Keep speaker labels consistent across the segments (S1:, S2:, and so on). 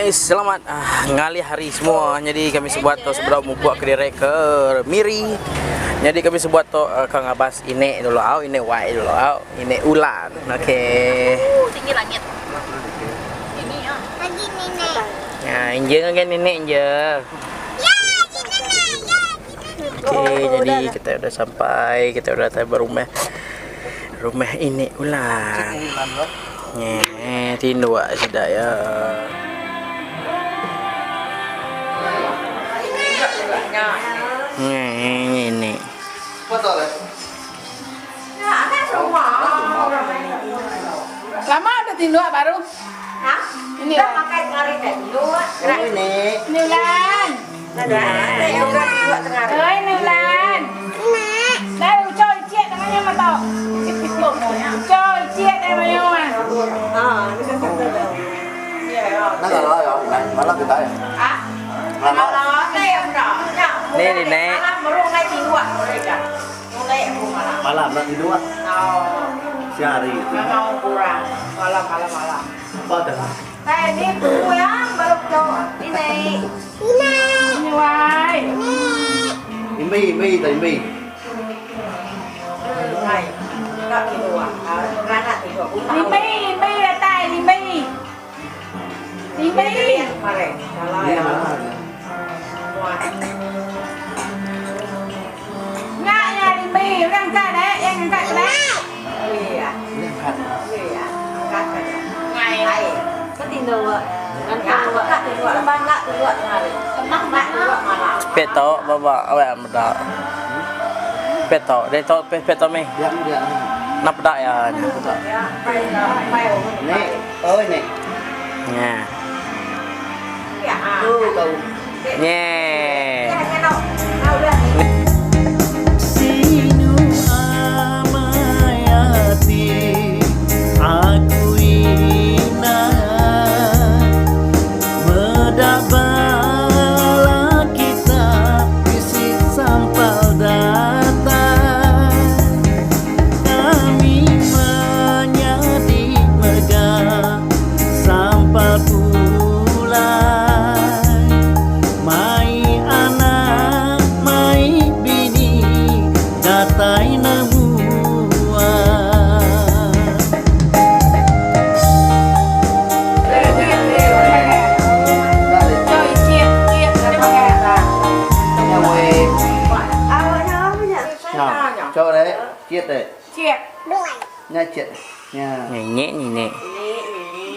S1: Selamat ngalih hari semua. Jadi kami sebuat to sebelum membuat kediri ke Miri. Jadi kami sebuat to Kang Abbas ini dulu ini Wai dulu ini Ulan. Oke.
S2: Tinggi langit. Ini ya.
S3: Lagi nenek.
S1: Nah, injeng kan nenek injeng.
S3: Ya, si nenek. Ya, si nenek.
S1: Oke, jadi kita udah sampai, kita udah tiba rumah ini Ulan. Tindu sudah ya. Ini.
S2: Lama ada tindu baru?
S3: Hah?
S2: Ini
S3: Udah pakai ngari dulu.
S1: Ini.
S2: Nulan.
S3: Ada juga dua tengah.
S2: Ơi Nulan. Đây chơi chiết em nhau mà tao. Chơi chiết em nhau mà.
S4: Nó là lo rồi, mà lo người ta rồi.
S3: À. Nó đây em rõ.
S1: Nè đi nè.
S3: Mà luôn đây thì luận rồi cả. Luôn đây em cũng mà làm.
S4: Mà làm là gì đúng không? Xa đi.
S3: Nó kurang. Malam.
S4: Bao giờ?
S3: Đây đi tunggu ya, baru cho ini. Ini.
S2: Hoài.
S4: Mi tại mi.
S3: Này. Các thì đồ à? Ra là thì đồ cũng
S2: Đi là tay đi mi.
S3: Mà này,
S4: Đi mà.
S2: Ngại nhà đi mi, đang cắt đấy, em cắt đấy.
S3: Lì à?
S4: Lên khát.
S3: Cắt cái
S2: Ngày
S3: này. Có tin đâu ạ? Ăn cắt thì gọi là ban lại thì gọi là mắc bạn gọi mà làm.
S1: Peto bawa awak muda. Peto, dia to peto mi.
S4: Điện.
S1: Nap dak ya.
S4: Nè, ơi nè.
S1: Nha.
S4: Cầu.
S1: Nye.
S4: Sinu amayati aku ina berdabala kita isi sampal data kami menjadi megah sampal pulai mai anak mai bini datai
S2: chơi chiết để mà nghe ra.
S4: cho đấy chiết đấy
S2: Chiết.
S4: nha chiết nha
S1: Nhẹ nè.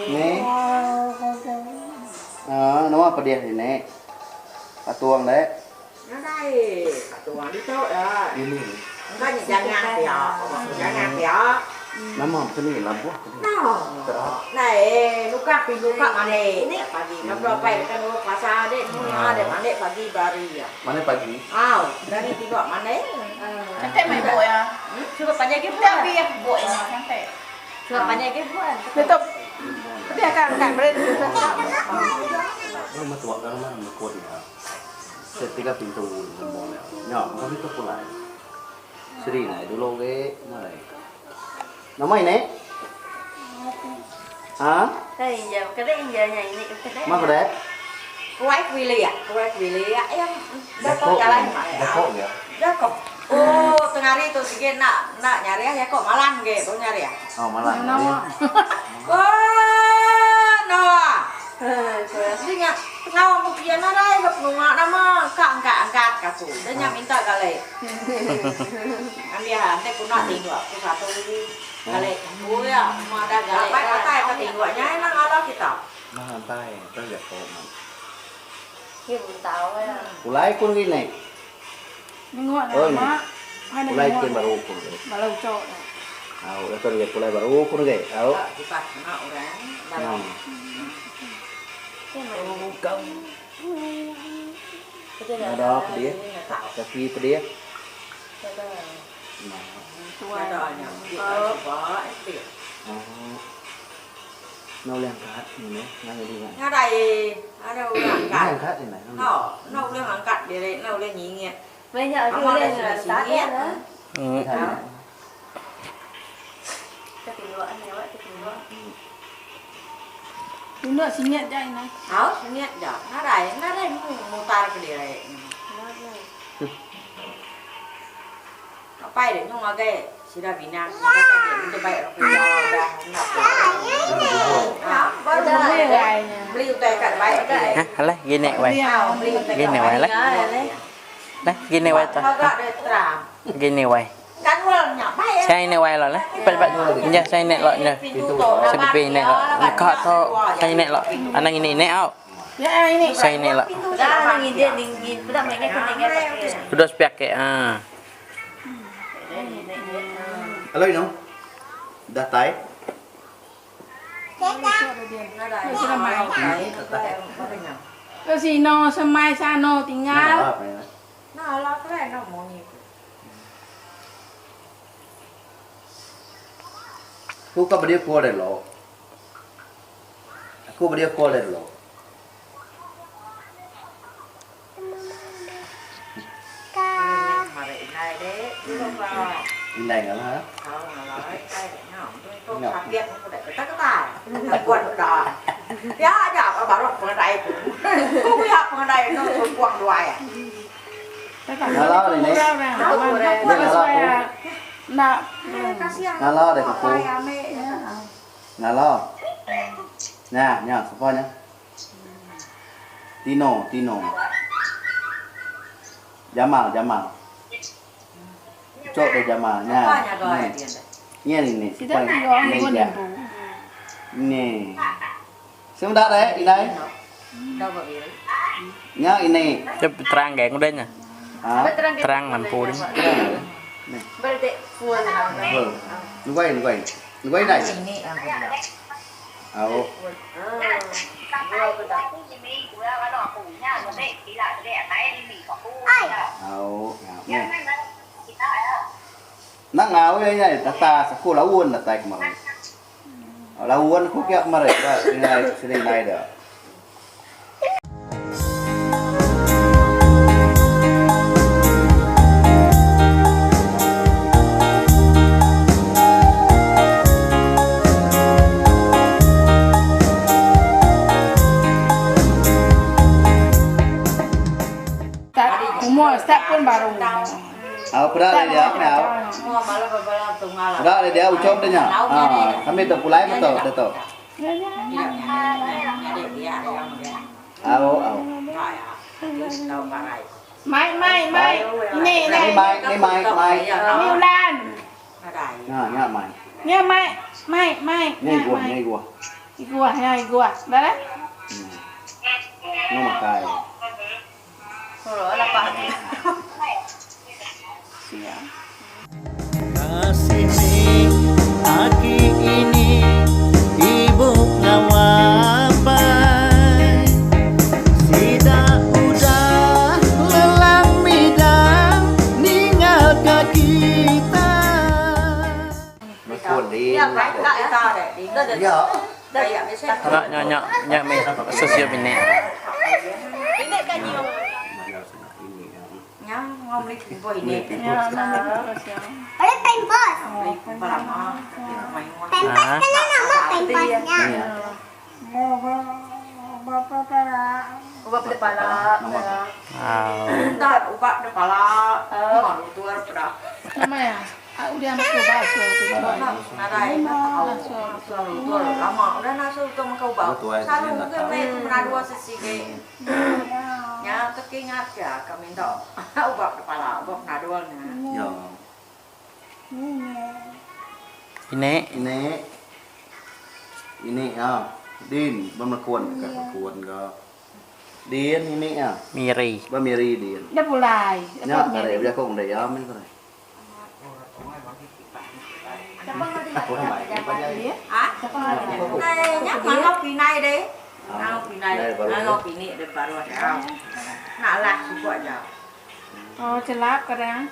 S4: nè nó mà bật điện thì nè bà tuồng đấy
S3: Nó đây, tụi đi thôi à.
S4: đi đi
S3: Nó nhìn jangan ya.
S4: nó mỏng cái này làm quá
S3: Nah, này, luka mana? Pagi, nó berapa ya kan lu pasar deh, nu ada mana pagi baru ya.
S4: mana pagi
S3: Dari tiga mana?
S2: Cantik mày bội à?
S3: Coba tanya ke
S2: Cantik biar bội mà cantik.
S3: Coba tanya ke buat.
S2: Tutup. Dia akan beri.
S4: nó mà tuồng nó mà cột thì ketika pintu boleh nhỏ nó biết tôi lại Sri này dulu cái này nó mày nè hả
S3: Cái giờ này ini cái
S4: mà cái đấy
S3: Kuwait Willy ya? Em
S4: Dah
S3: dapat jalan.
S4: kok ya
S3: Dah kok. Oh, tengah hari itu sih nak nyari ya kok malam ge, baru nyari ya.
S4: oh malah
S3: Oh, Noah. Jadi nggak tahu mungkin ada gặp nunggu nama angkat kasu. Dan yang minta kali. Ambil nanti pun nak tinggal, pun satu kali. Oh ya, mau ada kali. Apa kata yang tinggalnya enak Allah kita.
S4: nó làm tay rất là tốt mà
S3: Kim tahu ya.
S4: kulai pun gini
S2: Ngọn
S4: Ôi,
S2: này má. Hai
S4: kulai
S2: này
S4: kian
S2: ngọn.
S4: baru pun
S2: Mà lâu trộn.
S4: tahu itu dia kulai baru pun gini tahu
S3: Kita kena orang dalam.
S4: ada dia kaki dia
S3: Adanya.
S4: nó lên khát này ngay đi ngay
S3: Nga đây ada orang
S4: nó lên
S3: angkat.
S4: khát thế này
S3: No udah angkat dia, no udah nyingit.
S2: Bây giờ
S3: Mama
S2: lên
S3: udah
S2: là
S3: sudah
S2: tắt
S3: nyingit.
S2: nữa.
S4: Thấy này.
S2: Cái tình luận này vậy, cái tình luận. Nó xin nhận cho anh này.
S3: áo nhẹ giờ nó đây mù ta cái điều này nó bay để nhưng mà cái chỉ là vì nam cái điểm nó bay ở cái do ra nó bao giờ này liu tay cả bay cái
S1: Ha, lấy ghi nè quay. Ghi nè quay lấy. Đấy, ghi nè quay
S3: nó
S1: ta.
S3: gọi để trảm
S1: Ghi nè quay.
S3: cắn vào nhỏ bay
S1: Sai nè quay rồi lấy. Bạn nha, sai nè lại nè. Sai bị nè lại. Có thôi, sai nè lại. Anh đang nhìn nè ao. Sai nè lại. Sudah pakai ah.
S4: Alo nó đã tái
S3: nó đây nó mày
S2: Cái gì nó sao mai sao nó tinggal.
S3: nó lo cái này nó muốn gì
S4: Aku kau beri kau deh lo. Aku beri kau deh lo.
S3: mà để này đấy chứ không vào
S4: Ini này nggak lah.
S3: không là nói cái nó tôi làm việc không để cái tài làm quần đỏ giá giả ở bảo lộc ở đây cũng không học ở đây nó quần đoài à
S4: Nggak lo deh nih.
S2: Nah,
S4: Nggak lo deh aku. Nggak lo. Nha, nha, support nha. Tino, Tino. Jamal. Cok deh Jamal, nha.
S3: nhà rồi tiền đấy
S4: Nghe này này.
S2: thì rất là ngon
S4: Này
S2: luôn
S4: dạ.
S2: bố.
S4: Nè. Xem đã đấy, ini đây.
S3: đâu mà bị đấy
S4: Nhá, ini.
S1: Coba terang kayak udah nya.
S4: Hả?
S1: Terang lampu đi.
S4: Này.
S3: berarti full
S4: Vâng. Nó quay này.
S3: ini yang benar
S4: Ồ. Ồ, nè. Nang ngáo đây này, ta sẽ cô lão uôn là tay mà. Lão uôn cô kẹo mà đấy, này sering này được.
S2: Umur step pun baru.
S4: Pernah ada dia, nào.
S3: mua mà là bao tung là
S4: Pernah ada dia ucap dia nya. Kami tu pulai betul, betul.
S3: để dia
S4: Ồ.
S3: rồi à đâu mà này
S2: Mai. Ini
S4: Ni
S2: này.
S4: mai.
S2: Miu Lan.
S3: nó đầy
S4: Nhá mày.
S2: Nha mai.
S4: Nhai gua.
S2: Gua. Đó đấy.
S4: Nó makai.
S3: rồi là bạn
S5: Kasih aki ini ibu ngawapai Sida udah lelang midang ninggalkan kita
S4: Nó cuốn đi.
S3: ya phải lại ta để đi nó
S4: Dạ.
S3: đây à cái xe
S1: Nyak me sosial bine.
S3: nhá ngon đi cùng với nè
S2: Ya, nama siang.
S3: và làm ngon mày ngon
S1: Ah,
S3: ubah kepala
S1: wow.
S3: entar ubah kepala ngon itu ada
S2: Nama ya? Udah anak coba
S3: nah đây nó tahu itu lama udah nasu itu mau bau selalu mungkin main pernah dua sesi ke nhá tất kia ngắt cả kami đó ubah kepala ubah pernah dua nè
S4: Dạ. Ini Din, bermakuan ke. Din ini
S1: Miri.
S4: Bermiri Din.
S2: Dia pulai.
S4: Nya kare dia kong deh ya men kare. Aku namai apa jadi?
S3: à này nhá mà ngọc kỳ này đấy ngọc kỳ này ngọc kỳ này được baru ada nak lah suku aja
S2: Oh, celap kadang.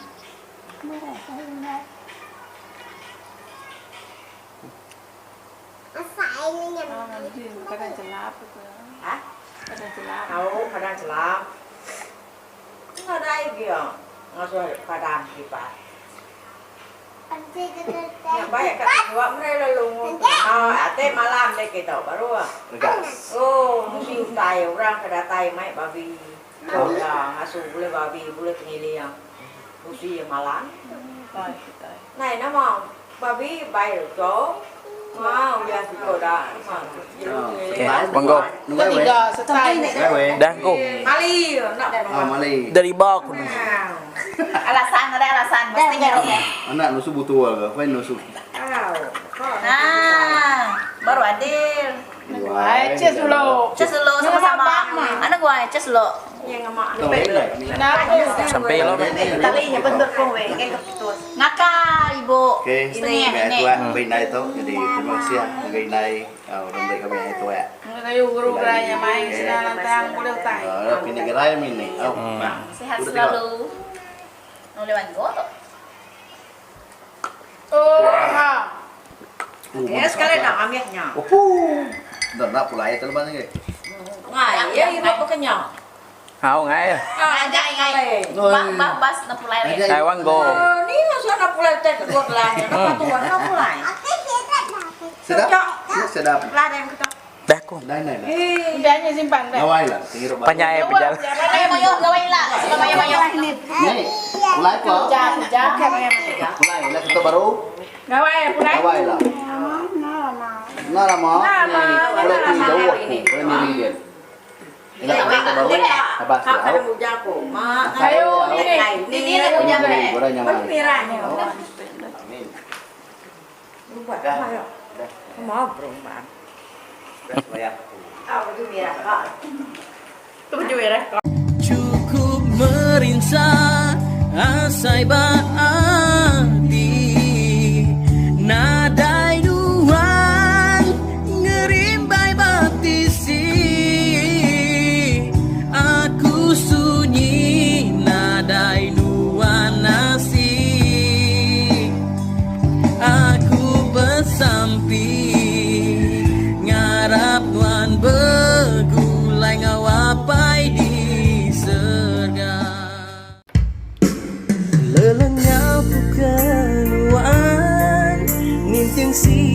S2: Oh, nanti kadang celap itu.
S3: hả
S2: Kadang celap.
S3: tahu padang selam nggak ada lagi ya nggak usah padang kita Ya baik kat dua mereka lalu. Ate malam deh kita baru.
S4: Dekat.
S3: Oh, mesti utai orang kada tai mai babi. Oh, ya, asuh boleh babi, boleh penilai yang mesti malam. Này nó mong babi bay được chỗ. Wow, ya kita dah.
S1: Monggo.
S4: Nunggu we. Nunggu we.
S1: Dah go.
S3: Mali, nak.
S4: Oh, Mali.
S1: Dari bawah aku.
S3: Alasan ada alasan mesti nggak ya.
S4: Anak nusu butuh ke? Apa nusu?
S3: Nah, baru adil.
S2: Cek dulu.
S3: Cus dulu sama-sama. Anak gua cus dulu. Yang nggak
S4: Tuh, ini.
S1: Sampai lo.
S3: Talinya bentuk kong we, kayak kepitus. Ngakak ibu.
S4: Oke,
S3: Ini
S4: kayak
S3: ini.
S4: tua bên này thôi. Jadi terima kasih ya. Ngày nay đồng đội kami yang tua ya.
S2: Kayu guru geranya main sila lantang boleh utai.
S4: Pindah gerai ini. Oh,
S3: Sehat selalu. Nulewan goto.
S2: Oh, ha.
S3: Ya sekali nak ambilnya.
S4: Đợt nào pulai itu lepas ni.
S3: Ngai, ya ibu pekenyang.
S1: Hao ngay.
S3: Ajak ngai. Bas na pulai.
S1: Đây Wang go.
S3: Ni masa nak pulai tek kedua lah. Nak tuan nak pulai.
S4: Sedap. Sedap.
S3: Pulai dah kita.
S1: Dah go.
S4: Đây này.
S2: Udahnya simpan dah.
S4: Ngawai lah. Tinggi roba.
S1: Panyai berjalan.
S3: Mayo gawin lah. Sila mayo.
S4: Ni, pulai ko.
S2: Jah, kayak
S4: Pulai lah kita baru.
S2: Gawai, pulai.
S4: Ngawai lah. Nó là món pulai tu jauh aku. Pulai miri dia. Ini kita baru. Apa sih?
S3: Ada muja ko. Ma.
S2: Ayo, ini
S3: ada muja ko.
S4: Gua nyaman.
S3: Merah ni.
S4: Amin.
S3: Buat apa ya? Mau berumah.
S4: Bayar.
S3: Apa tu merah kak? Tu baju merah.
S5: Cukup merinsa asai baati nadai duan ngerimbai batisi aku sunyi nadai duan nasi aku bersampi ngarap tuan begulai ngawapai di surga lelengau keluan nginteng si